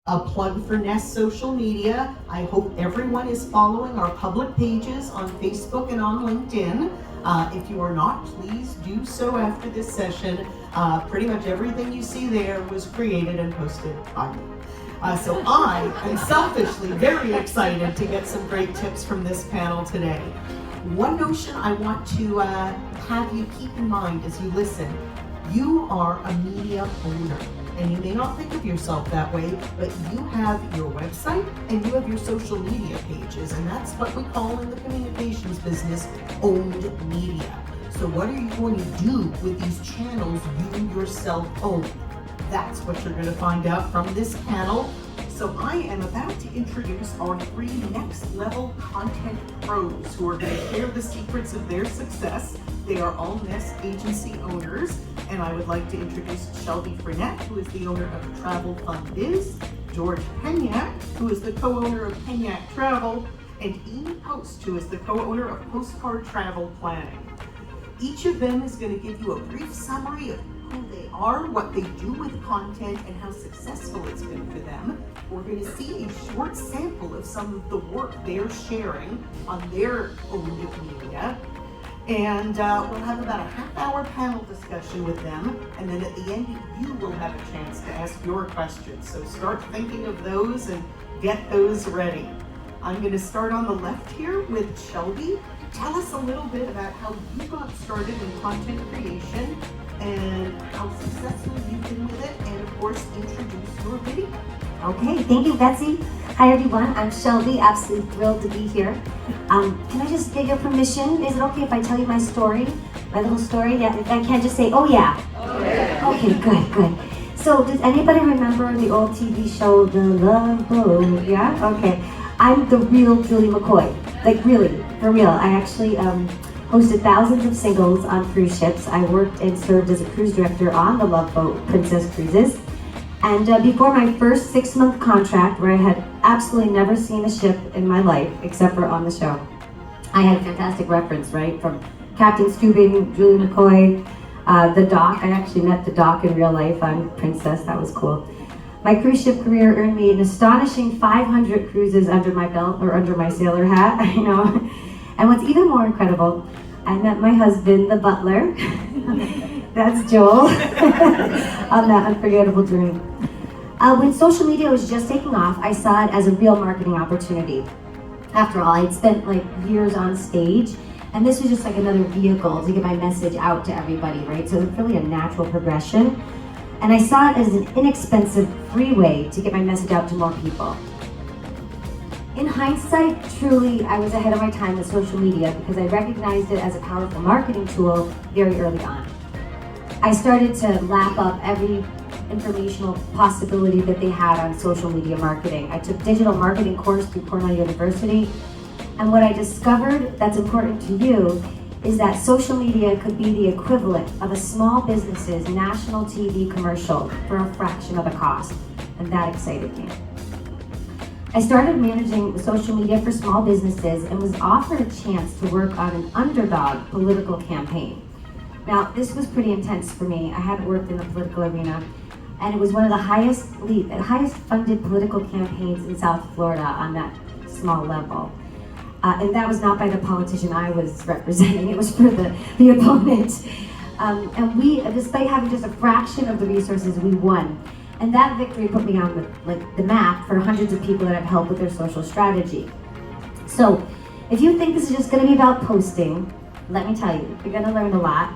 A plug for Nest social media. I hope everyone is following our public pages on Facebook and on LinkedIn. If you are not, please do so after this session. Pretty much everything you see there was created and posted by me. So I am selfishly very excited to get some great tips from this panel today. One notion I want to have you keep in mind as you listen: you are a media owner. And you may not think of yourself that way, but you have your website and you have your social media pages, and that's what we call in the communications business owned media. So what are you going to do with these channels you yourself own? That's what you're going to find out from this panel. So I am about to introduce our 3 next level content pros who are going to share the secrets of their success. They are all Nest agency owners, and I would like to introduce Shelby Frenette, who is the owner of Travel Fun Biz, George Penyak, who is the co-owner of Penyak Travel, and Amy Post, who is the co-owner of PostCard Travel Planning. Each of them is going to give you a brief summary of who they are, what they do with content, and how successful it's been for them. We're going to see a short sample of some of the work they're sharing on their owned media. And we'll have about a half-hour panel discussion with them, and then at the end you will have a chance to ask your questions. So start thinking of those and get those ready. I'm going to start on the left here with Shelby. Tell us a little bit about how you got started in content creation and how successful you've been with it, and of course introduce your video. Okay, thank you, Betsy. Hi everyone, I'm Shelby, absolutely thrilled to be here. Can I just get your permission? Is it okay if I tell you my story? My little story? Yeah, I can't just say, oh yeah. Oh yeah. Okay, good. So, does anybody remember the old TV show, The Love Boat? Yeah? Okay. I'm the real Julie McCoy. Like really, for real. I actually hosted thousands of singles on cruise ships. I worked and served as a cruise director on the Love Boat Princess Cruises. And before my first 6-month contract, where I had absolutely never seen a ship in my life, except for on the show, I had a fantastic reference, right? From Captain Stubing, Julie McCoy, the Doc. I actually met the Doc in real life on Princess, that was cool. My cruise ship career earned me an astonishing 500 cruises under my belt, or under my sailor hat, I know. And what's even more incredible, I met my husband, the butler. That's Joel, on that unforgettable journey. When social media was just taking off, I saw it as a real marketing opportunity. After all, I'd spent like years on stage, and this was just like another vehicle to get my message out to everybody, right? So it was really a natural progression. And I saw it as an inexpensive, free way to get my message out to more people. In hindsight, truly, I was ahead of my time with social media because I recognized it as a powerful marketing tool very early on. I started to lap up every informational possibility that they had on social media marketing. I took digital marketing course through Cornell University, and what I discovered that's important to you is that social media could be the equivalent of a small business's national TV commercial for a fraction of the cost, and that excited me. I started managing social media for small businesses and was offered a chance to work on an underdog political campaign. Now, this was pretty intense for me. I hadn't worked in the political arena, and it was one of the highest funded political campaigns in South Florida on that small level. And that was not by the politician I was representing, it was for the opponent. And we, despite having just a fraction of the resources, we won. And that victory put me on the map for hundreds of people that I've helped with their social strategy. So, if you think this is just gonna be about posting, let me tell you, you're gonna learn a lot.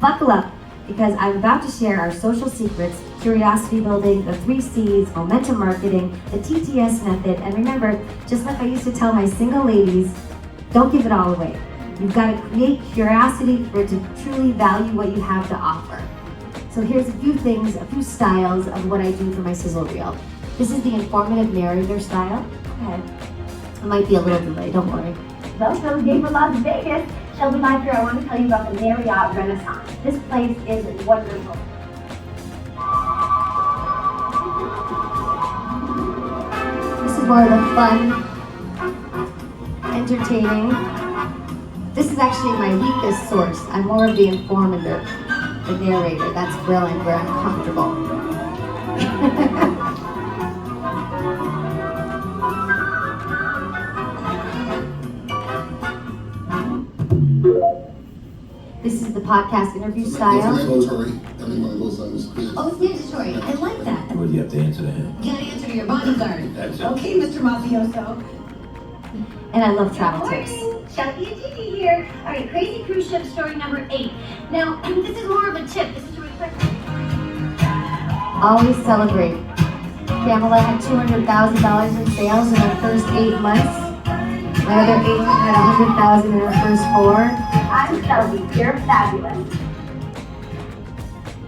Buckle up, because I'm about to share our social secrets, curiosity building, the 3 C's, momentum marketing, the TTS method, and remember, just like I used to tell my single ladies, don't give it all away. You've got to create curiosity for it to truly value what you have to offer. So here's a few things, a few styles of what I do for my sizzle reel. This is the informative narrator style. Okay. It might be a little delay, don't worry. Welcome, Game of Las Vegas. Shelby Meister, I want to tell you about the Marriott Renaissance. This place is wonderful. This is more of the fun, entertaining. This is actually my weakest source. I'm more of the informator, the narrator. That's thrilling, where I'm comfortable. podcast interview That's style. mandatory. Those kids. Oh, it's mandatory. I like that. What do you have to answer to him? You gotta answer to your bodyguard. That's it. Okay, Mr. Mafioso. And I love travel tips. Shelby and Gigi here. All right, crazy cruise ship story number 8. Now, this is more of a tip. This is a request. Always celebrate. Pamela had $200,000 in sales in her first 8 months. My other agent had $100,000 in her first 4. I'm Shelby. You're fabulous.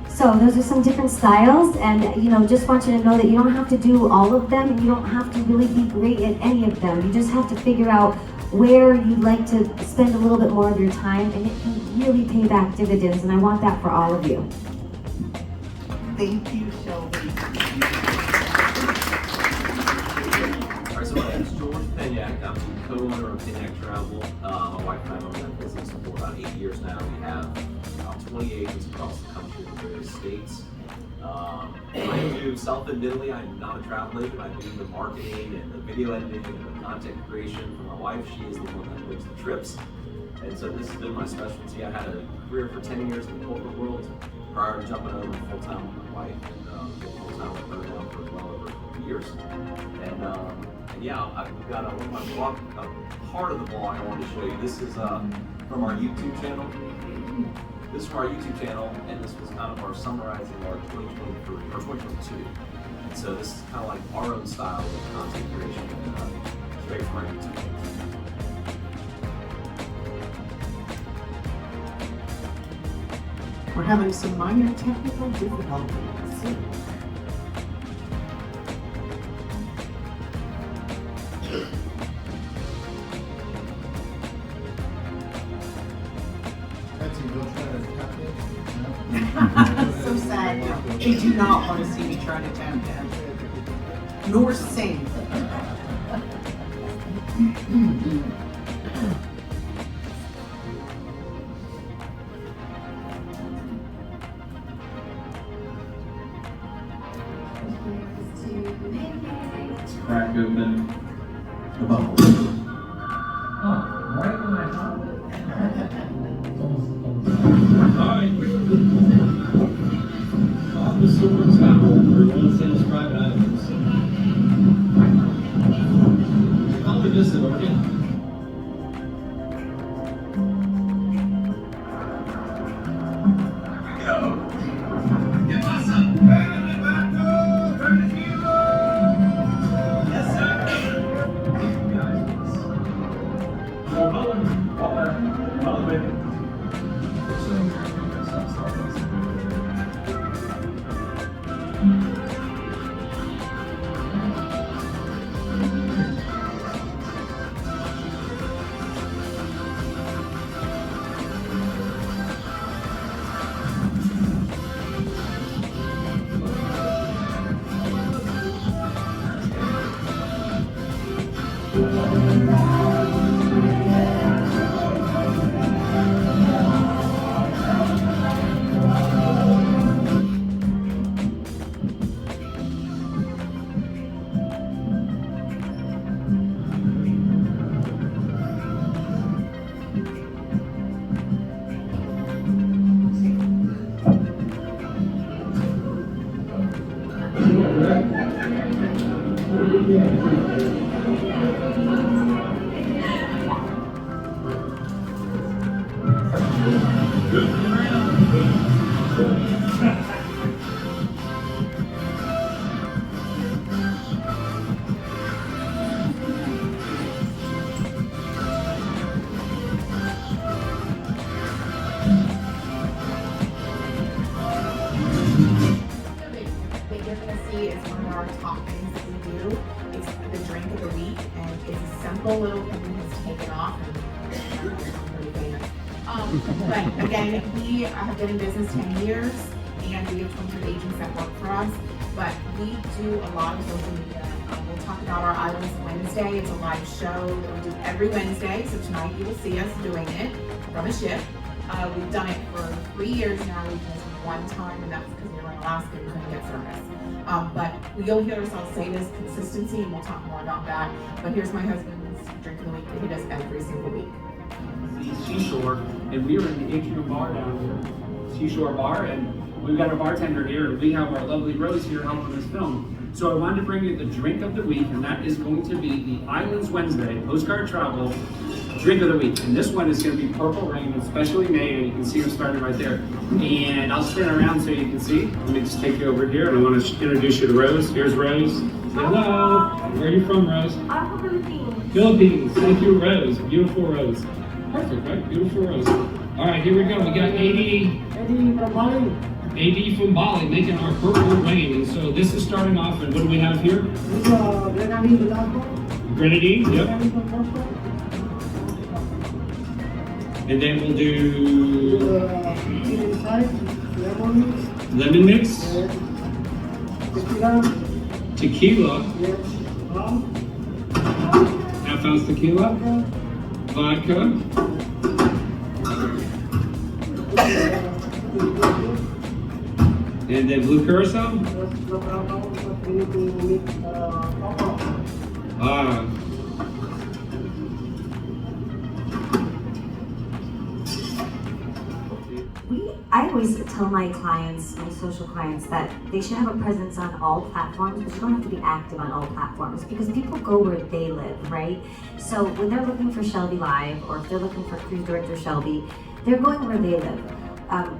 So those are some different styles, and just want you to know that you don't have to do all of them, and you don't have to really be great at any of them. You just have to figure out where you'd like to spend a little bit more of your time, and it can really pay back dividends, and I want that for all of you. Thank you, Shelby. All right, so my name is George Penyak. I'm the co-owner of Penyak Travel. My wife and I own that business for about 8 years now. We have about 20 agents across the country in various states. I do self-admittedly, I'm not a travel agent. I do the marketing and the video editing and the content creation for my wife. She is the one that books the trips. And so this has been my specialty. I had a career for 10 years in the corporate world prior to jumping over full-time with my wife and being full-time with her now for well over 20 years. And yeah, I've got one of my blog, part of the blog I wanted to show you. This is from our YouTube channel. This is from our YouTube channel, and this was kind of our summarizing our 2023 or 2022. And so this is kind of like our own style of content creation, straight from our YouTube channel. We're having some minor technical difficulties. So sad. They do not want to see me try to tap dance, nor sing. Crack open the bubble. Oh, right when I thought Alright. Off the silver towel for one private items. I'll be missing, okay? Little thing has taken off and pretty famous. But again, we have been in business 10 years and we have 23 agents that work for us, but we do a lot of social media. We'll talk about our Islands Wednesday. It's a live show that we do every Wednesday, so tonight you will see us doing it from a ship. We've done it for 3 years now. We've missed one time, and that's because we were in Alaska and couldn't get service. But you'll hear ourselves say this consistency, and we'll talk more about that. But here's my husband's drink of the week that he does every single week. the Seashore, and we are in the atrium bar down here, Seashore Bar, and we've got a bartender here, and we have our lovely Rose here helping us film. So I wanted to bring you the drink of the week, and that is going to be the Islands Wednesday Postcard Travel drink of the week. And this one is going to be Purple Rain, specially made, and you can see it started right there. And I'll spin around so you can see. Let me just take you over here, and I want to introduce you to Rose. Here's Rose. Say hello. Where are you from, Rose? I'm from Philippines. Philippines. Thank you, Rose. Beautiful Rose. Perfect, right? Beautiful Rose. All right, here we go. We got AD from Bali making our Purple Rain. And so this is starting off, and what do we have here? Grenadine, yep. And then we'll do lemon mix, tequila, half ounce tequila, vodka, and then blue curacao. I always tell my clients, my social clients, that they should have a presence on all platforms, but you don't have to be active on all platforms because people go where they live, right? So when they're looking for Shelby Live, or if they're looking for Cruise Director Shelby, they're going where they live,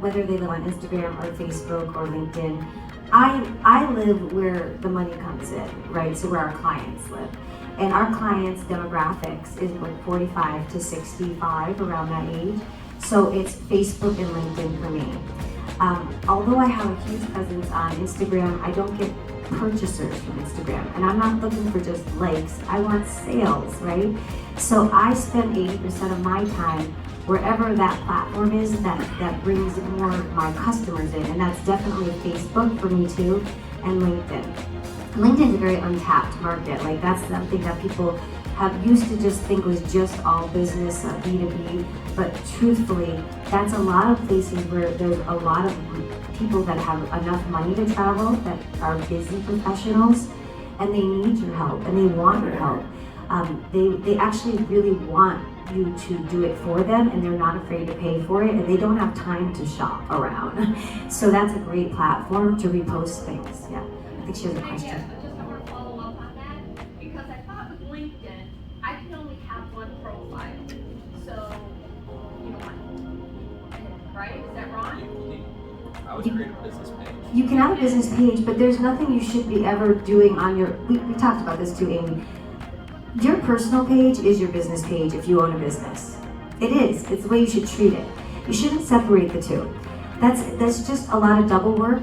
whether they live on Instagram or Facebook or LinkedIn. I live where the money comes in, right? So where our clients live. And our clients' demographics is like 45 to 65, around that age. So it's Facebook and LinkedIn for me. Although I have a huge presence on Instagram, I don't get purchasers from Instagram. And I'm not looking for just likes, I want sales, right? So I spend 80% of my time wherever that platform is that brings more of my customers in. And that's definitely Facebook for me too, and LinkedIn. LinkedIn is a very untapped market. Like that's something that people have used to just think was just all business, B2B, but truthfully, that's a lot of places where there's a lot of people that have enough money to travel, that are busy professionals, and they need your help, and they want your help. They actually really want you to do it for them, and they're not afraid to pay for it, and they don't have time to shop around. So that's a great platform to repost things. Yeah, I think she has a question. Yes, I just want to follow up on that because I thought with LinkedIn, I can only have one profile. So, you know what? Right? Is that wrong? I would create a business page. You can have a business page, but there's nothing you should be ever doing on your, we talked about this too, Amy. Your personal page is your business page if you own a business. It is. It's the way you should treat it. You shouldn't separate the two. That's just a lot of double work.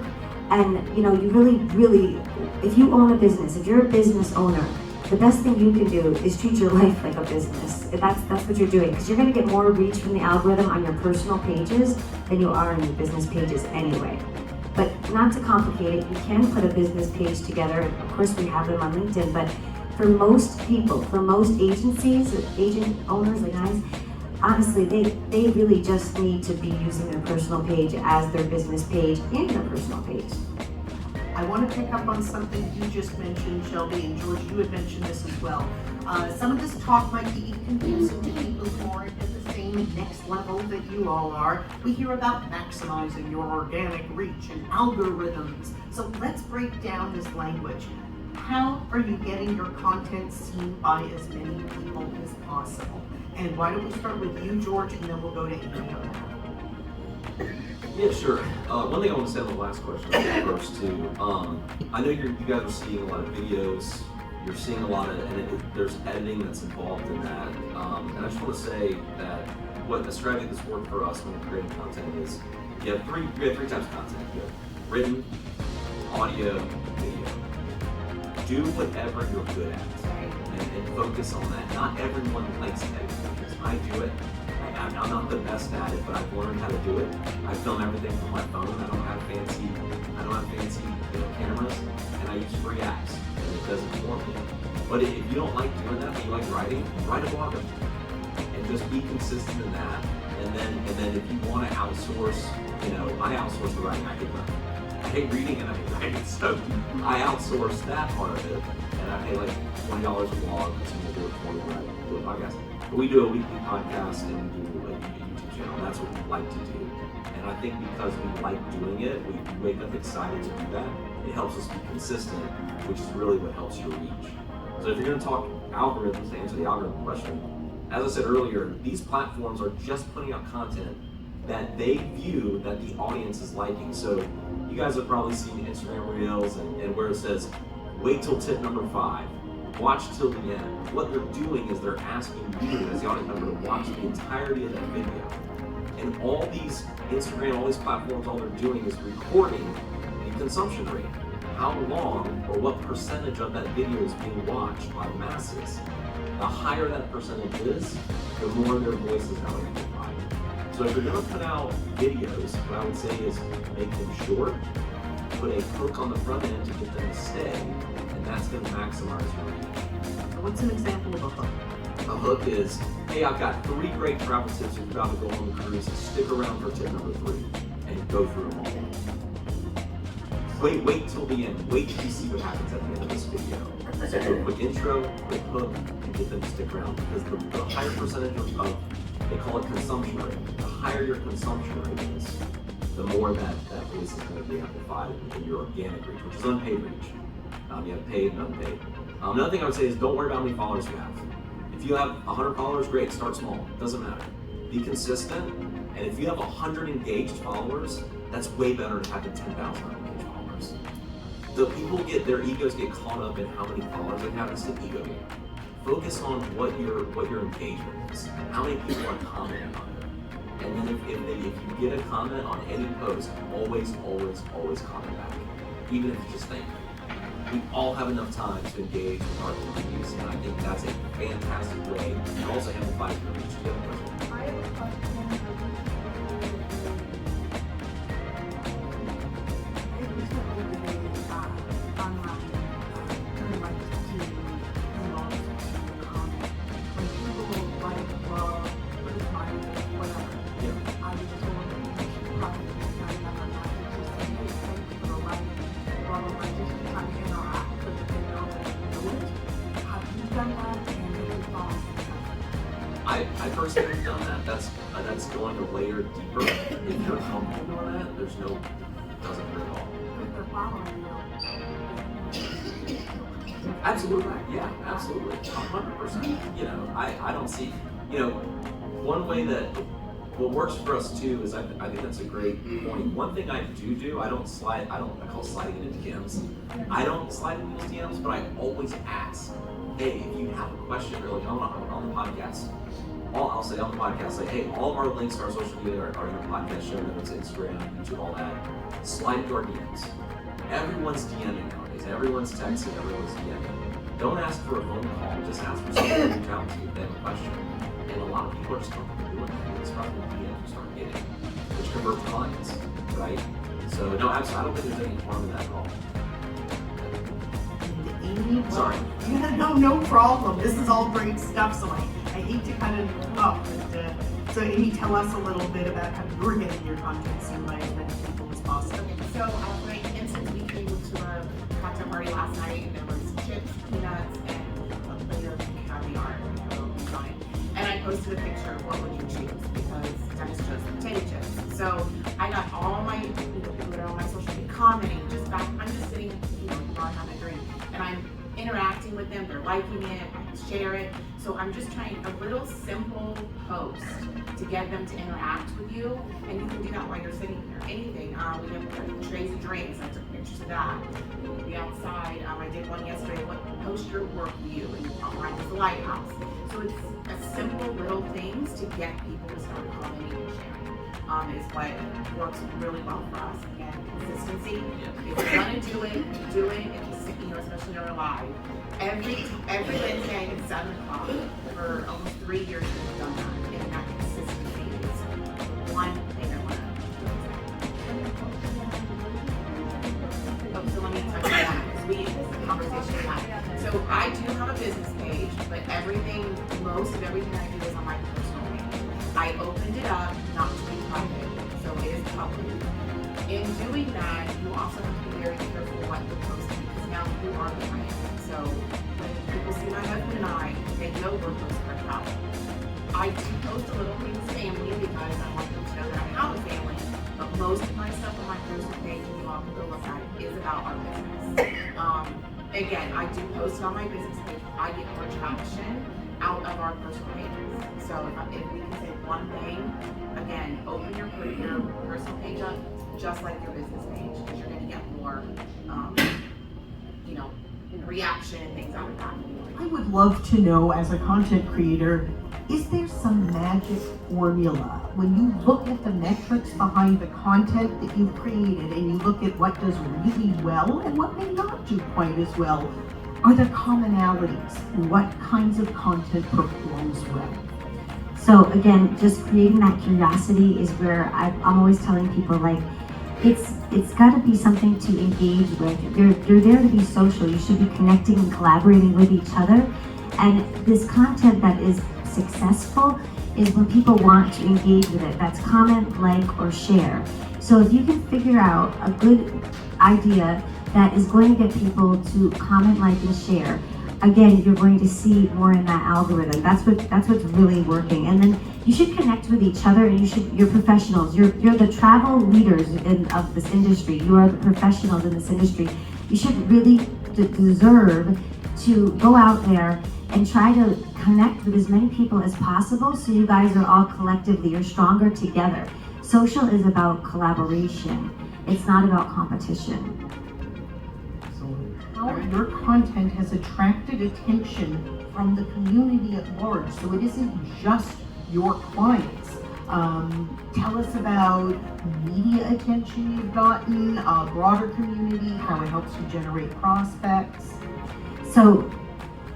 And you know, you really, if you own a business, if you're a business owner, the best thing you can do is treat your life like a business. That's what you're doing, because you're going to get more reach from the algorithm on your personal pages than you are on your business pages anyway. But not to complicate it, you can put a business page together. Of course, we have them on LinkedIn, but for most people, for most agencies, agent owners like us, honestly, they really just need to be using their personal page as their business page and their personal page. I want to pick up on something you just mentioned, Shelby, and George, you had mentioned this as well. Some of this talk might be confusing to people who aren't at the same next level that you all are. We hear about maximizing your organic reach and algorithms. So let's break down this language. How are you getting your content seen by as many people as possible? And why don't we start with you, George, and then we'll go to Amy. Yeah, sure. One thing I want to say on the last question first too. I know you guys are seeing a lot of videos. You're seeing a lot of, and there's editing that's involved in that. And I just want to say that what a strategy that's worked for us when creating content is you have three types of content. You have written, audio, video. Do whatever you're good at and focus on that. Not everyone likes editing. I do it. I'm not the best at it, but I've learned how to do it. I film everything from my phone. I don't have fancy cameras, and I use free apps, and it does it for me. But if you don't like doing that, but you like writing, write a blog and just be consistent in that. And then if you want to outsource, I outsource the writing. I hate reading and I hate writing, so I outsource that part of it, and I pay like $20 a blog, and someone will do it for me when I do a podcast. But we do a weekly podcast and we do a YouTube channel. That's what we like to do. And I think because we like doing it, we wake up excited to do that. It helps us be consistent, which is really what helps your reach. So if you're going to talk algorithms, to answer the algorithm question, as I said earlier, these platforms are just putting out content that they view that the audience is liking. So you guys have probably seen Instagram Reels and where it says, wait till tip number 5, watch till the end. What they're doing is they're asking you as the audience member to watch the entirety of that video. And all these Instagram, all these platforms, all they're doing is recording the consumption rate. How long or what percentage of that video is being watched by the masses. The higher that percentage is, the more their voice is amplified. So if you're going to put out videos, what I would say is make them short, put a hook on the front end to get them to stay, and that's going to maximize your reach. So what's an example of a hook? A hook is, hey, I've got 3 great travel tips if you're about to go on the cruise. Stick around for tip number 3 and go through them all. Wait till the end. Wait till you see what happens at the end of this video. So do a quick intro, quick hook, and get them to stick around. Because the higher percentage of, they call it consumption rate. The higher your consumption rate is, the more that voice is going to be amplified in your organic reach, which is unpaid reach. You have paid and unpaid. Another thing I would say is don't worry about how many followers you have. If you have 100 followers, great, start small. Doesn't matter. Be consistent, and if you have 100 engaged followers, that's way better than having 10,000 unengaged followers. The people their egos get caught up in how many followers they have. It's an ego game. Focus on what your engagement is. How many people are commenting on it. And then if you get a comment on any post, always comment back. Even if it's just thank you. We all have enough time to engage with our communities, and I think that's a fantastic way to also amplify your reach to the other person. I have a question. I personally have done that. That's going a layer deeper. If you're comfortable doing that, doesn't hurt at all. Absolutely, yeah, absolutely, 100%. You know, I don't see, one way that what works for us too is I think that's a great point. One thing I do, I call sliding into DMs. I don't slide into DMs, but I always ask, hey, if you have a question, or like on the podcast, I'll say on the podcast, like, hey, all of our links to our social media are in our podcast show notes, Instagram, YouTube, all that. Slide into our DMs. Everyone's DMing nowadays. Everyone's texting. Everyone's DMing. Don't ask for a phone call. Just ask for someone to reach out to you if they have a question. And a lot of people are just comfortable doing it. It's probably DMs you start getting, which converts clients, right? So no, absolutely. I don't think there's any harm in that at all. Amy, sorry. Yeah, no problem. This is all great stuff. So I hate to kind of so Amy, tell us a little bit about how you're getting your content seen by as many people as possible. Okay, so I instance we came to a cocktail party last night, and there was chips, peanuts, and a plate of caviar. And I posted a picture of what would you choose, because Dennis chose potato chips. So I got all my people that are on my social media commenting, I'm just sitting, bar having a drink, and I'm interacting with them, they're liking it, I share it. So I'm just trying a little simple post to get them to interact with you, and you can do that while you're sitting here. Anything. We have trays of drinks. I took pictures of that. We'll be outside. I did one yesterday. Post your work view, and mine was the lighthouse. So it's a simple little things to get people to start commenting and sharing. Is what works really well for us. Again, consistency. If you're gonna do it, do it. Especially when we're live. Every Wednesday at 7 o'clock for almost 3 years we've done that. And that consistency is one thing I want to. So let me touch on that, because this is a conversation we had. So I do have a business page, but most of everything I do is on my personal page. I opened it up not to be private, so it is public. In doing that, you also have to be very careful what you're posting, because now you are the brand. So when people see my husband and I, they know we're PostCard travel. I do post a little things family because I want them to know that I have a family. But most of my stuff on my personal page, and you all can go look at it, is about our business. Again, I do post it on my business page. I get more traction out of our personal pages. So if we can say one thing, again, open your personal page up just like your business page, because you're going to get more, reaction and things out of that. I would love to know, as a content creator, is there some magic formula? When you look at the metrics behind the content that you've created and you look at what does really well and what may not do quite as well, are there commonalities? What kinds of content performs well? So again, just creating that curiosity is where I'm always telling people, like, it's got to be something to engage with. You're there to be social. You should be connecting and collaborating with each other. And this content that is successful is when people want to engage with it. That's comment, like, or share. So if you can figure out a good idea that is going to get people to comment, like, and share, again, you're going to see more in that algorithm. That's what's really working. And then you should connect with each other, and you're professionals. You're the travel leaders of this industry. You are the professionals in this industry. You should really deserve to go out there and try to connect with as many people as possible, so you guys are all collectively, you're stronger together. Social is about collaboration. It's not about competition. How your content has attracted attention from the community at large, so it isn't just your clients. Tell us about media attention you've gotten, broader community, how it helps you generate prospects. So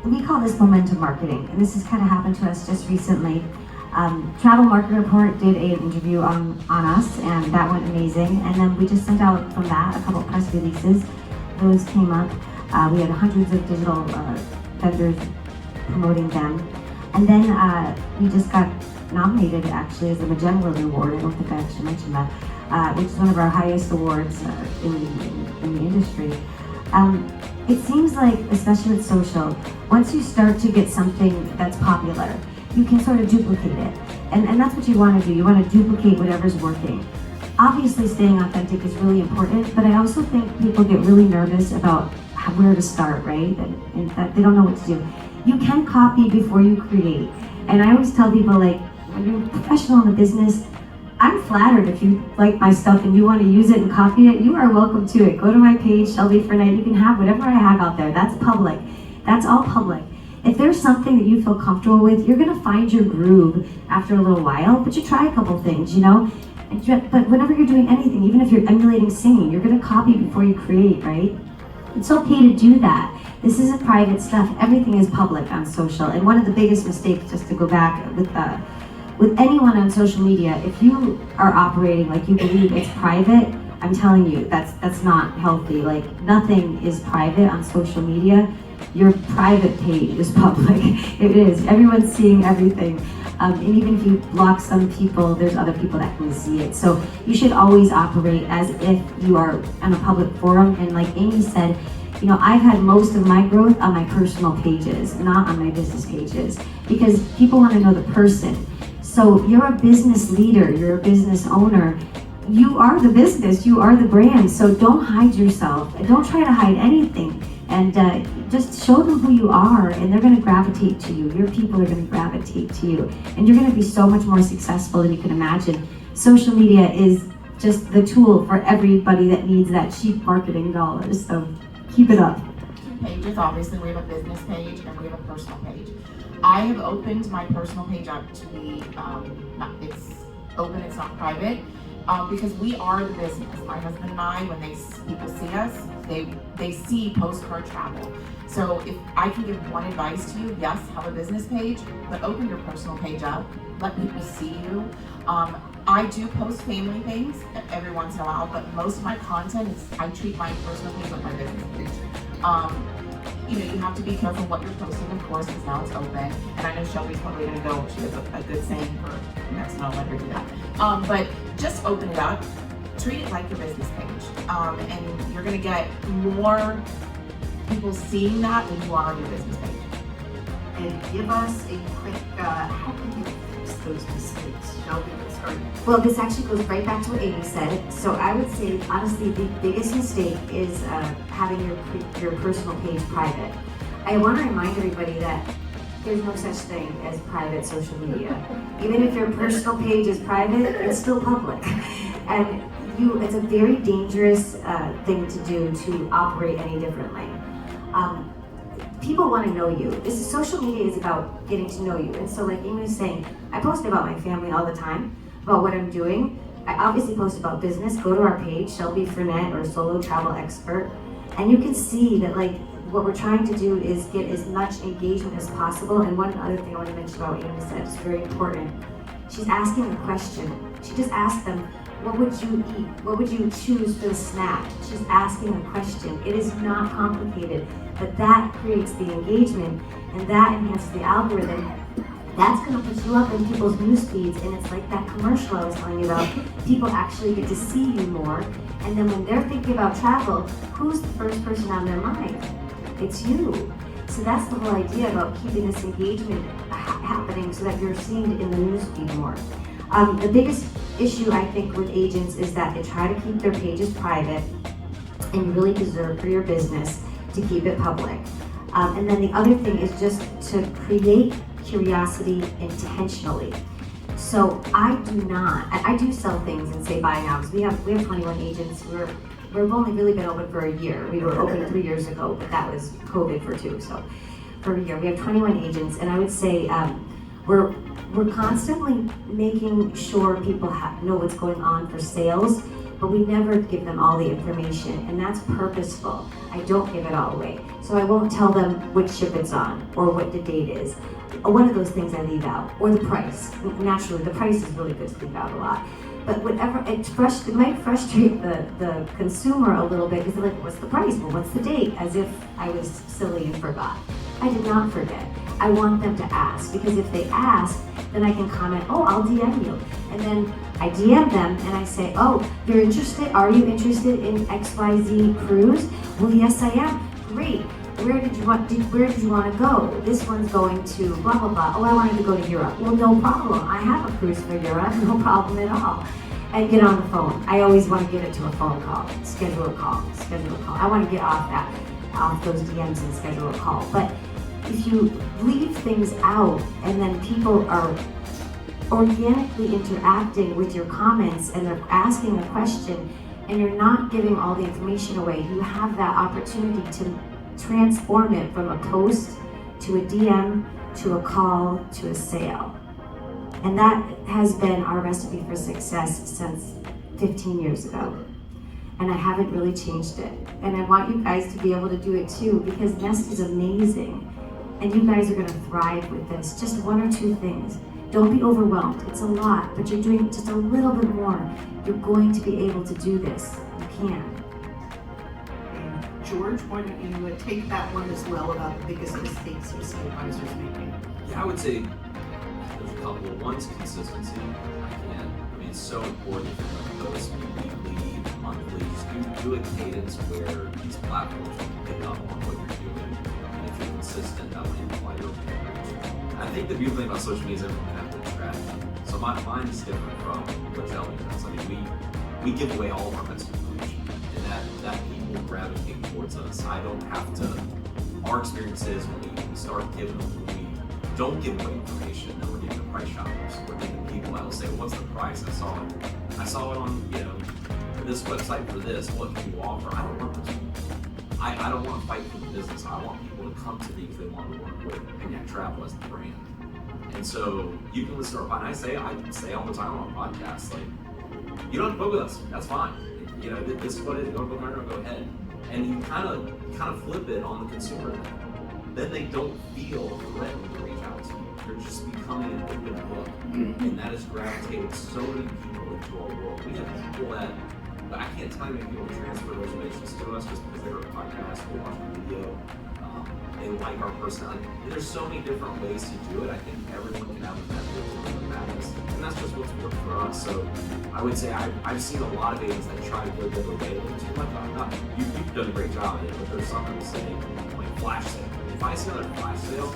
we call this momentum marketing, and this has kind of happened to us just recently. Travel Market Report did an interview on us, and that went amazing. And then we just sent out from that a couple press releases. Those came up. We had hundreds of digital vendors promoting them. And then we just got nominated actually as a Magellan Award. I don't think I actually mentioned that, which is one of our highest awards in the industry. It seems like, especially with social, once you start to get something that's popular, you can sort of duplicate it. And that's what you want to do. You want to duplicate whatever's working. Obviously, staying authentic is really important, but I also think people get really nervous about where to start, right? And that they don't know what to do. You can copy before you create. And I always tell people, like, when you're a professional in the business, I'm flattered if you like my stuff and you want to use it and copy it, you are welcome to it. Go to my page, Shelby Fernette. You can have whatever I have out there. That's public. That's all public. If there's something that you feel comfortable with, you're going to find your groove after a little while, but you try a couple things, you know? But whenever you're doing anything, even if you're emulating singing, you're going to copy before you create, right? It's okay to do that. This isn't private stuff. Everything is public on social. And one of the biggest mistakes, just to go back with anyone on social media, if you are operating like you believe it's private, I'm telling you, that's not healthy. Like, nothing is private on social media. Your private page is public. It is. Everyone's seeing everything. And even if you block some people, there's other people that can see it. So you should always operate as if you are on a public forum. And like Amy said, you know, I've had most of my growth on my personal pages, not on my business pages, because people want to know the person. So you're a business leader, you're a business owner. You are the business, you are the brand. So don't hide yourself. Don't try to hide anything. And just show them who you are, and they're going to gravitate to you. Your people are going to gravitate to you. And you're going to be so much more successful than you can imagine. Social media is just the tool for everybody that needs that cheap marketing dollars. So keep it up. 2 pages, obviously. We have a business page and we have a personal page. I have opened my personal page up to be, it's open, it's not private. Because we are the business. My husband and I, when people see us, they see PostCard Travel. So if I can give one advice to you, yes, have a business page, but open your personal page up. Let people see you. I do post family things every once in a while, but most of my content is, I treat my personal page like my business page. You know, you have to be careful what you're posting, of course, because now it's open. And I know Shelby's probably going to go. She has a good saying for next, and I'll let her do that. But just open it up. Treat it like your business page. And you're going to get more people seeing that than you are on your business page. And give us a quick, how can you fix those mistakes? Shelby, let's start. Well, this actually goes right back to what Amy said. So I would say, honestly, the biggest mistake is having your personal page private. I want to remind everybody that there's no such thing as private social media. Even if your personal page is private, it's still public. And it's a very dangerous thing to do to operate any differently. People want to know you. Social media is about getting to know you. And so like Amy was saying, I post about my family all the time, about what I'm doing. I obviously post about business. Go to our page, Shelby Frenette or Solo Travel Expert, and you can see that like what we're trying to do is get as much engagement as possible. And one other thing I want to mention about what Amy said is very important. She's asking a question. She just asked them, what would you eat? What would you choose for the snack? She's asking a question. It is not complicated, but that creates the engagement and that enhances the algorithm. That's going to put you up in people's news feeds, and it's like that commercial I was telling you about. People actually get to see you more, and then when they're thinking about travel, who's the first person on their mind? It's you. So that's the whole idea about keeping this engagement happening so that you're seen in the news feed more. The biggest issue I think with agents is that they try to keep their pages private, and you really deserve for your business to keep it public. And then the other thing is just to create curiosity intentionally. So I do sell things and say buy now, because we have 21 agents. We've only really been open for a year. We were open 3 years ago, but that was COVID for 2. So for a year, we have 21 agents, and I would say we're constantly making sure people know what's going on for sales, but we never give them all the information, and that's purposeful. I don't give it all away. So I won't tell them which ship it's on or what the date is. One of those things I leave out, or the price. Naturally, the price is really good to leave out a lot. But whatever, it might frustrate the consumer a little bit, because they're like, what's the price? Well, what's the date? As if I was silly and forgot. I did not forget. I want them to ask, because if they ask, then I can comment, oh, I'll DM you. And then I DM them and I say, oh, you're interested? Are you interested in XYZ cruise? Well, yes, I am. Great. Where did you want to go? This one's going to blah, blah, blah. Oh, I wanted to go to Europe. Well, no problem. I have a cruise for Europe. No problem at all. And get on the phone. I always want to get it to a phone call. Schedule a call. I want to get off those DMs and schedule a call. But if you leave things out and then people are organically interacting with your comments and they're asking a question and you're not giving all the information away, you have that opportunity to transform it from a post to a DM to a call to a sale. And that has been our recipe for success since 15 years ago. And I haven't really changed it. And I want you guys to be able to do it too, because Nest is amazing. And you guys are going to thrive with this. Just 1 or 2 things. Don't be overwhelmed. It's a lot, but you're doing just a little bit more. You're going to be able to do this. You can. And George, why don't you take that one as well about the biggest mistakes you see advisors making? Yeah, I would say there's a couple. One's consistency. I mean, it's so important if you're going to post weekly, monthly. Just do a cadence where these platforms can pick up on what you're doing. And if you're consistent, that will imply your reach. I think the beautiful thing about social media is everyone can have their strategy. So mine is different from what Shelby does. I mean, we give away all of our best information, and that people gravitate towards us. I don't have to. Our experience is when we start giving them, when we don't give away information, then we're giving the price shoppers. We're giving people that will say, well, what's the price? I saw it on, this website for this. What can you offer? I don't want those people. I don't want to fight for the business. I want people to come to me if they want to work with Penyak Travel as the brand. And so you can listen to our podcast. I say all the time on podcasts, like, you don't have to book with us. That's fine. This is what it is. Go ahead. And you kind of flip it on the consumer. Then they don't feel threatened to reach out to you. You're just becoming an open book, and that has gravitated so many people into our world. We have people that I can't tell you many people transfer reservations to us just because they heard a podcast or watch a video. They like our personality. There's so many different ways to do it. I think everyone can have a method that matters, and that's just what's worked for us. So I would say I've seen a lot of agents that try to go the other way a little too much. You've done a great job at it, but there's some that say, like, flash sale. If I see another flash sale,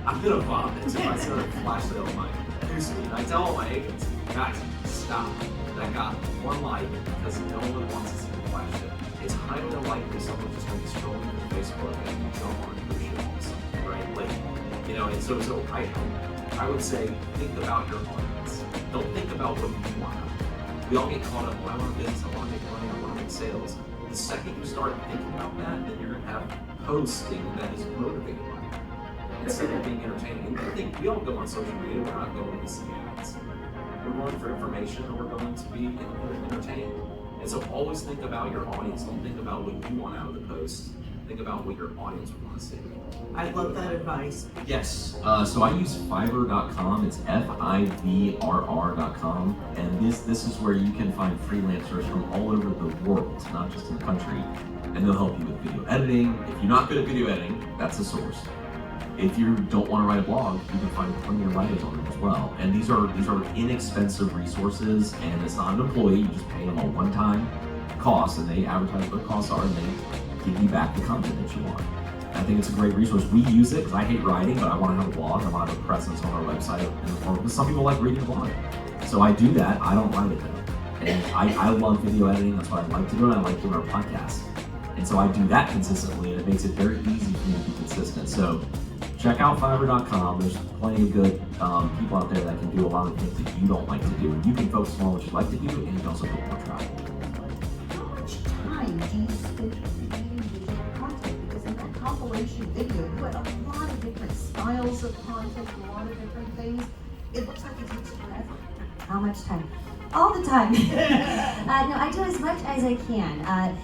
I'm gonna vomit. If I see another flash sale, I'm like, seriously, and I tell all my agents, guys, stop. That got one like because no one wants to see the question. It's highly unlikely someone's just going to be scrolling through Facebook and jump on a cruise ship also, right? Like, you know, and so I would say think about your audience. Don't think about what you want. We all get caught up, well, I want a business, I want to make money, I want to make sales. The second you start thinking about that, then you're going to have posting that is motivated by that. Instead of being entertaining. And I think we all go on social media, we're not going to see ads. We're going for information and we're going to be entertained. And so always think about your audience. Don't think about what you want out of the post. Think about what your audience would want to see. I love that advice. Yes. So I use Fiverr.com. It's Fiverr.com, and this is where you can find freelancers from all over the world, not just in the country, and they'll help you with video editing. If you're not good at video editing, that's a source. If you don't want to write a blog, you can find plenty of writers on it as well. And these are inexpensive resources, and it's not an employee. You just pay them a one-time cost, and they advertise what their costs are, and they give you back the content that you want. I think it's a great resource. We use it because I hate writing, but I want to have a blog. I want to have a presence on our website in the form because some people like reading a blog. So I do that. I don't write it though. And I love video editing. That's what I like to do, and I like doing our podcast. And so I do that consistently, and it makes it very easy for me to be consistent. So check out Fiverr.com. There's plenty of good people out there that can do a lot of things that you don't like to do. And you can focus on what you like to do, and you can also put more travel. How much time do you spend creating digital content? Because in that compilation video, you had a lot of different styles of content, a lot of different things. It looks like it takes forever. How much time? All the time. No, I do as much as I can.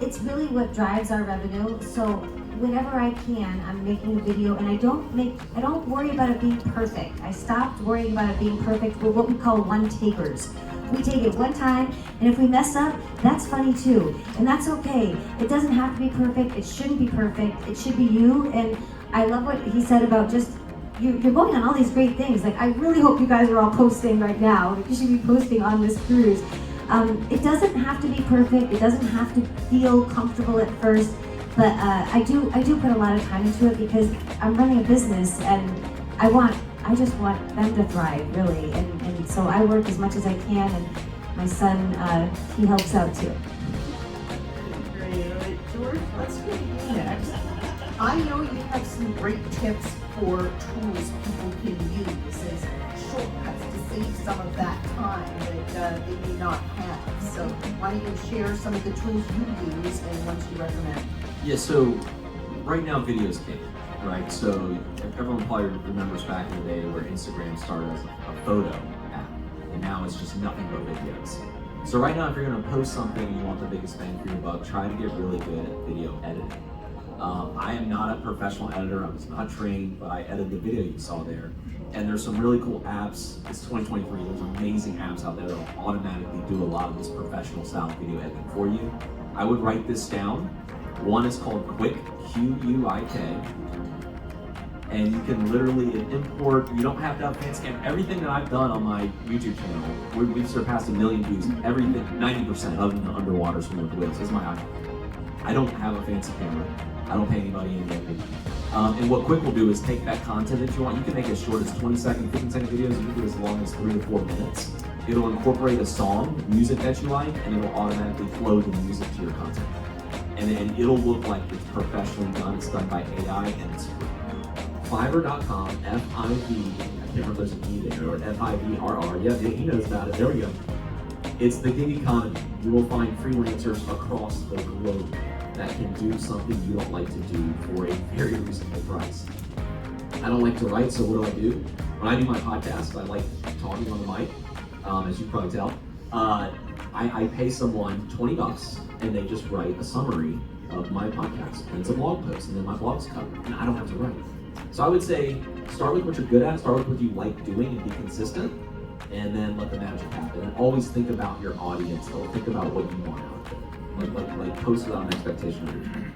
It's really what drives our revenue. So whenever I can, I'm making a video, and I don't worry about it being perfect. I stopped worrying about it being perfect. We're what we call one-takers. We take it one time, and if we mess up, that's funny too, and that's okay. It doesn't have to be perfect. It shouldn't be perfect. It should be you. And I love what he said about just you're going on all these great things. Like, I really hope you guys are all posting right now. You should be posting on this cruise. It doesn't have to be perfect. It doesn't have to feel comfortable at first, but I do put a lot of time into it because I'm running a business, and I just want them to thrive, really. And so I work as much as I can, and my son, he helps out too. Great. All right, George, let's go to you next. I know you have some great tips for tools people can use as shortcuts to save some of that time that they may not have. So why don't you share some of the tools you use and ones you recommend? Yeah, so right now video is king, right? So everyone probably remembers back in the day where Instagram started as a photo app, and now it's just nothing but videos. So right now, if you're gonna post something and you want the biggest bang for your buck, try to get really good at video editing. I am not a professional editor, I was not trained, but I edited the video you saw there. And there's some really cool apps. It's 2023, there's amazing apps out there that will automatically do a lot of this professional style video editing for you. I would write this down. One is called Quick, Q-U-I-K. And you can literally import, you don't have to have a fancy camera. Everything that I've done on my YouTube channel, we've surpassed 1 million views. Everything, 90% other than the underwater swimming with whales, is my iPhone. I don't have a fancy camera. I don't pay anybody anything. And what Quick will do is take that content that you want. You can make it as short as 20-second, 15-second videos. You can do as long as 3 to 4 minutes. It'll incorporate a song, music that you like, and it'll automatically flow the music to your content. And it'll look like it's professionally done. It's done by AI, and it's free. Fiverr.com, F-I-V, I can't remember if there's an E there, or F-I-V-R-R. Yeah, he knows about it. There we go. It's the gig economy. You will find freelancers across the globe that can do something you don't like to do for a very reasonable price. I don't like to write, so what do? When I do my podcast, I like talking on the mic, as you can probably tell. I pay someone $20 and they just write a summary of my podcast. And it's a blog post, and then my blog's covered, and I don't have to write. So I would say, start with what you're good at, start with what you like doing, and be consistent, and then let the magic happen. And always think about your audience, or think about what you want out of it. Like post without an expectation of return.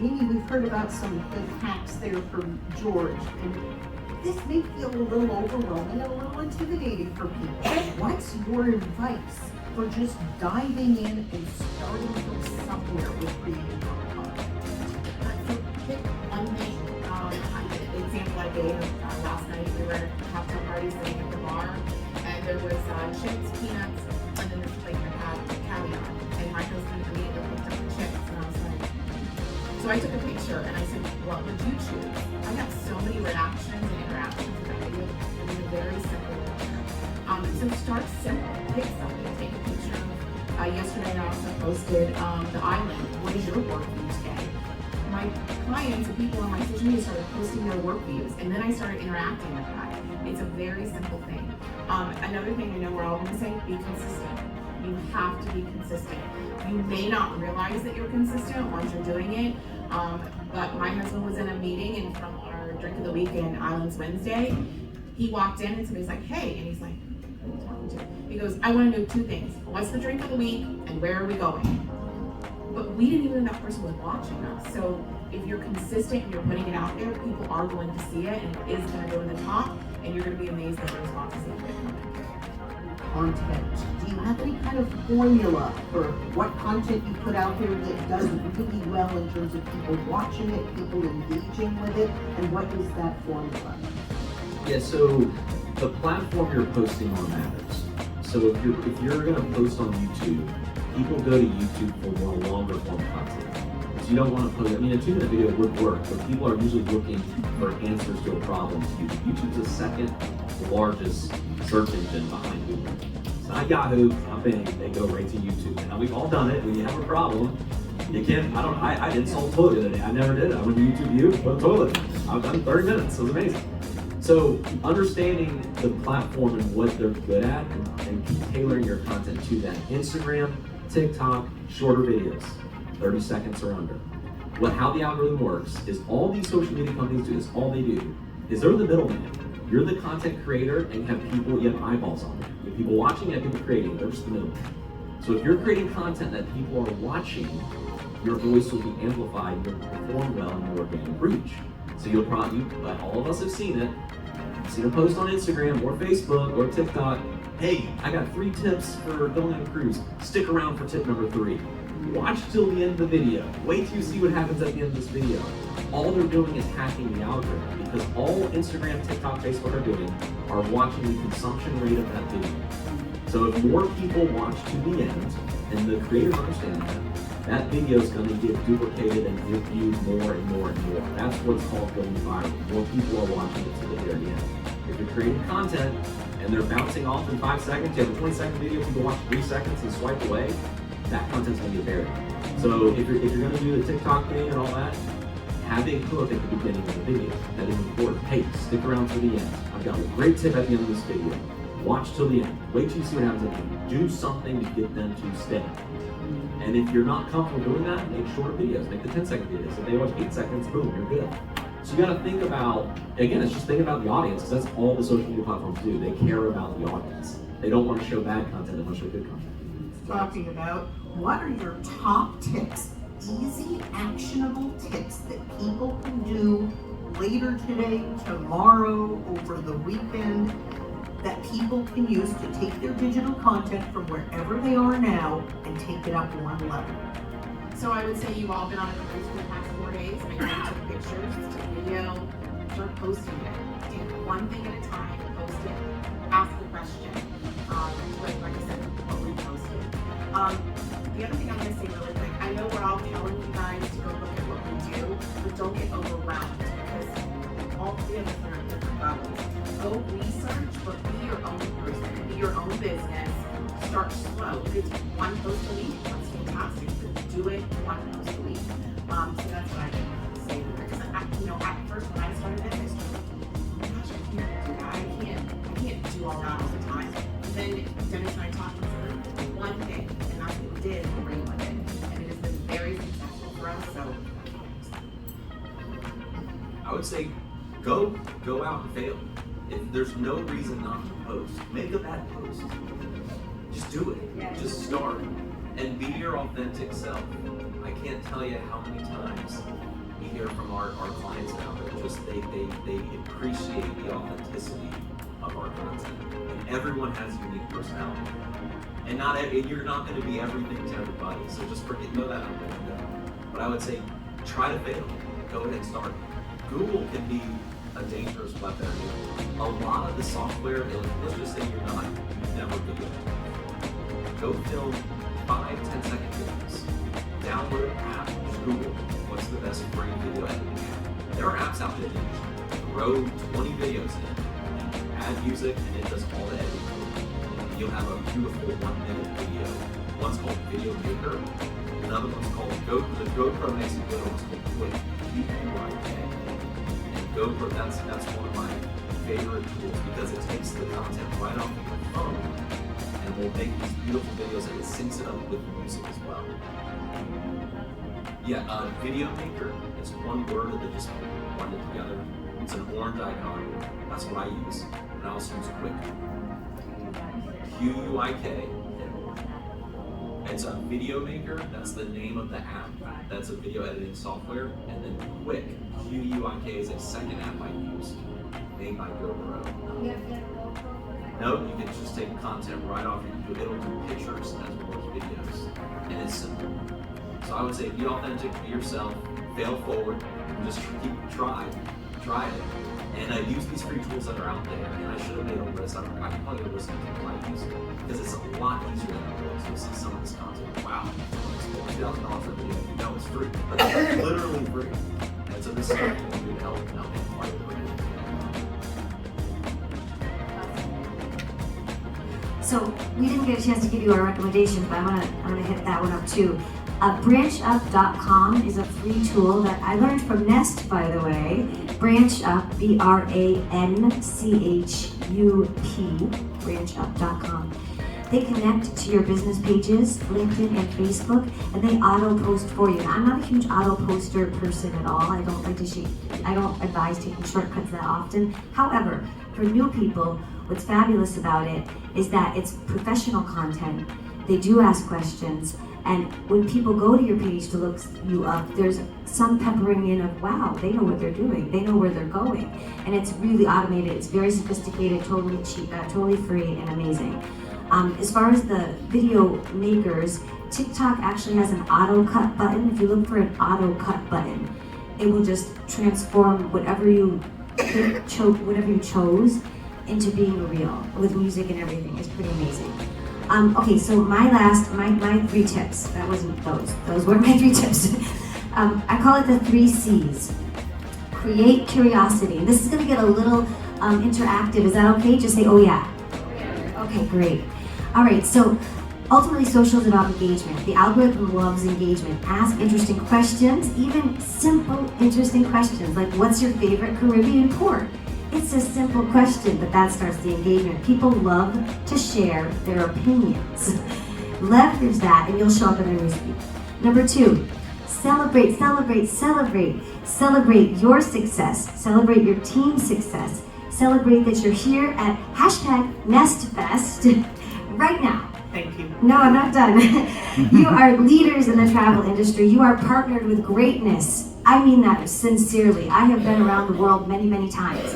Amy, we've heard about some good hacks there from George, and this may feel a little overwhelming and a little intimidating for people. What's your advice for just diving in and starting from somewhere with creating your content? So pick one thing. I did an example had a game last night. We were at a cocktail party sitting at the bar, and there was chips, peanuts, and then this plate that had caviar. And my husband immediately picked up the chips, and I was like, so I took a picture and I said, what would you choose? I got so many reactions and interactions with that video. It was a very simple picture. So start simple. Pick something. Take a picture. Yesterday I also posted the island. What is your work view today? My clients and people on my social media started posting their work views, and then I started interacting with that. It's a very simple thing. Another thing I know we're all going to say, be consistent. You have to be consistent. You may not realize that you're consistent once you're doing it, but my husband was in a meeting, and from our drink of the week in Islands Wednesday, he walked in and somebody's like, hey, and he's like, who are you talking to? He goes, I want to know two things. What's the drink of the week and where are we going? But we didn't even know that person was watching us. So if you're consistent and you're putting it out there, people are going to see it and it is going to go to the top, and you're going to be amazed at the responses that you get from it. Content. Do you have any kind of formula for what content you put out there that does really well in terms of people watching it, people engaging with it, and what is that formula? Yeah, so the platform you're posting on matters. So if you're gonna post on YouTube, people go to YouTube for more longer form content. So you don't want to post, I mean, a 2-minute video would work, but people are usually looking for answers to a problem to YouTube. YouTube's the second largest search engine behind Google. It's not Yahoo, it's not Bing, they go right to YouTube. Now we've all done it. When you have a problem, you can't, I installed a toilet the other day. I never did it. I went to YouTube View, put a toilet in. I've done 30 minutes, it was amazing. So understanding the platform and what they're good at and tailoring your content to that. Instagram, TikTok, shorter videos, 30 seconds or under. How the algorithm works is all these social media companies do this, all they do is they're the middleman. You're the content creator and you have eyeballs on it. You have people watching, you have people creating, they're just the middleman. So if you're creating content that people are watching, your voice will be amplified, you'll perform well in your organic reach. So you'll probably, all of us have seen it, seen a post on Instagram or Facebook or TikTok, hey, I got 3 tips for going on a cruise. Stick around for tip number 3. Watch till the end of the video. Wait till you see what happens at the end of this video. All they're doing is hacking the algorithm because all Instagram, TikTok, Facebook are doing are watching the consumption rate of that video. So if more people watch to the end, and the creators understand that video is going to get duplicated and get viewed more and more and more. That's what's called going viral. More people are watching it to the very end. If you're creating content and they're bouncing off in 5 seconds, you have a 20-second video, people watch 3 seconds and swipe away, that content's going to get buried. So if you're going to do the TikTok thing and all that, have a hook at the beginning of the video. That is important. Hey, stick around to the end. I've got a great tip at the end of this video. Watch till the end. Wait till you see what happens at the end. Do something to get them to stay. And if you're not comfortable doing that, make shorter videos. Make the 10-second videos. If they watch 8 seconds, boom, you're good. So you got to think about, again, it's just thinking about the audience, because that's all the social media platforms do. They care about the audience. They don't want to show bad content, they want to show good content. Talking about what are your top tips, easy, actionable tips that people can do later today, tomorrow, over the weekend, that people can use to take their digital content from wherever they are now and take it up one level. So I would say you've all been on a cruise for the past 4 days. I know you took pictures, took video, start posting it. Take one thing at a time, post it, ask the question. Like I said, what we posted. The other thing I'm going to say really quick, I know we're all telling you guys to go look at what we do, but don't get overwhelmed because all 3 of us are at different levels. Go research, but be your own person, be your own business. Start slow. If it's 1 post a week, that's fantastic, but do it 1 post a week. So that's what I would say. Because at first when I started this, I was like, gosh, I can't do that. I can't do all that all the time. And then Dennis and I talked and said, one thing, and that's what we did, and bring one in. And it has been very successful for us, so. I would say go out and fail. If there's no reason not to post, make a bad post. Just do it. Just start. And be your authentic self. I can't tell you how many times we hear from our clients now that just they appreciate the authenticity of our content. And everyone has a unique personality. And you're not going to be everything to everybody. So just know that out the window. But I would say try to fail. Go ahead and start. Google can be a dangerous weapon. A lot of the software, let's just say you've never videoed. Go film 5-10-second videos. Download an app, just Google what's the best free video editing app. There are apps out there that you throw 20 videos in, add music, and it does all the editing for you. You'll have a beautiful 1-minute video. One's called Video Maker, another one's called the GoPro makes a good one's called Quick, QUIK. And GoPro, that's one of my favorite tools because it takes the content right off of your phone and will make these beautiful videos and it syncs it up with the music as well. Yeah, Video Maker is one word that they just blended together. It's an orange icon. That's what I use. And I also use Quick. QUIK. It's a Video Maker. That's the name of the app. That's a video editing software. And then Quick, QUIK, is a second app I use, made by GoPro. No, you can just take content right off your computer. It'll do pictures as well as videos. And it's simple. So I would say be authentic, be yourself, fail forward, and just try it. And use these free tools that are out there. And I should have made a list. I can probably list of people I use because it's a lot easier than it was to see some of this content. Wow, it's $2,000 for a video. You know it's free, but it's literally free. And so this is what you can do to help make part of the brand. So we didn't get a chance to give you our recommendations, but I'm gonna hit that one up too. BranchUp.com is a free tool that I learned from Nest, by the way. BranchUp, BranchUp, BranchUp.com. They connect to your business pages, LinkedIn and Facebook, and they auto post for you. Now, I'm not a huge auto poster person at all. I don't advise taking shortcuts that often. However, for new people, what's fabulous about it is that it's professional content. They do ask questions. And when people go to your page to look you up, there's some peppering in of, wow, they know what they're doing. They know where they're going. And it's really automated. It's very sophisticated, totally cheap, totally free, and amazing. As far as the video makers, TikTok actually has an auto cut button. If you look for an auto cut button, it will just transform whatever you chose into being a reel with music and everything. It's pretty amazing. Okay, so my 3 tips, that wasn't those weren't my 3 tips. I call it the 3 C's. Create curiosity. This is gonna get a little interactive, is that okay? Just say, oh yeah. Okay, great. All right, so ultimately social is about engagement. The algorithm loves engagement. Ask interesting questions, even simple interesting questions, like what's your favorite Caribbean port? It's a simple question, but that starts the engagement. People love to share their opinions. Leverage that and you'll show up in their newsfeed. Number 2, celebrate. Celebrate your success. Celebrate your team's success. Celebrate that you're here at #NestFest right now. Thank you. No, I'm not done. You are leaders in the travel industry. You are partnered with greatness. I mean that sincerely. I have been around the world many, many times.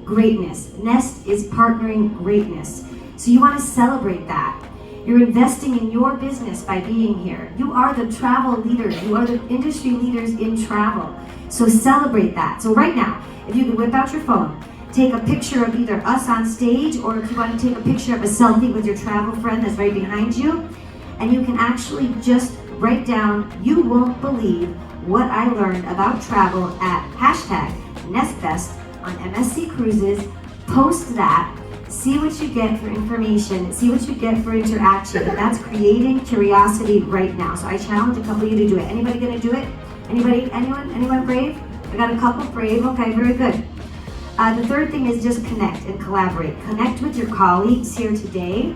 Greatness. Nest is partnering greatness. So you want to celebrate that. You're investing in your business by being here. You are the travel leaders. You are the industry leaders in travel. So celebrate that. So right now, if you could whip out your phone, take a picture of either us on stage, or if you want to take a picture of a selfie with your travel friend that's right behind you, and you can actually just write down, you won't believe what I learned about travel at #NestFest on MSC Cruises. Post that, see what you get for information, see what you get for interaction. That's creating curiosity right now. So I challenge a couple of you to do it. Anybody gonna do it? Anybody? Anyone brave? I got a couple brave. Okay, very good. The third thing is just connect and collaborate. Connect with your colleagues here today.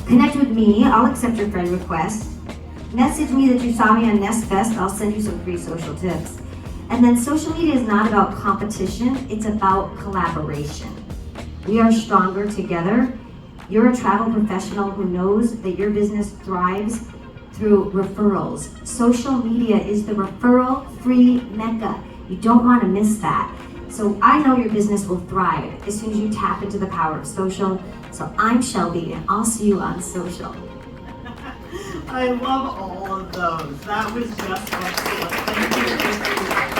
Connect with me. I'll accept your friend request. Message me that you saw me on NestFest. I'll send you some free social tips. And then social media is not about competition. It's about collaboration. We are stronger together. You're a travel professional who knows that your business thrives through referrals. Social media is the referral-free mecca. You don't want to miss that. So I know your business will thrive as soon as you tap into the power of social. So I'm Shelby, and I'll see you on social. I love all of those. That was just excellent. Thank you.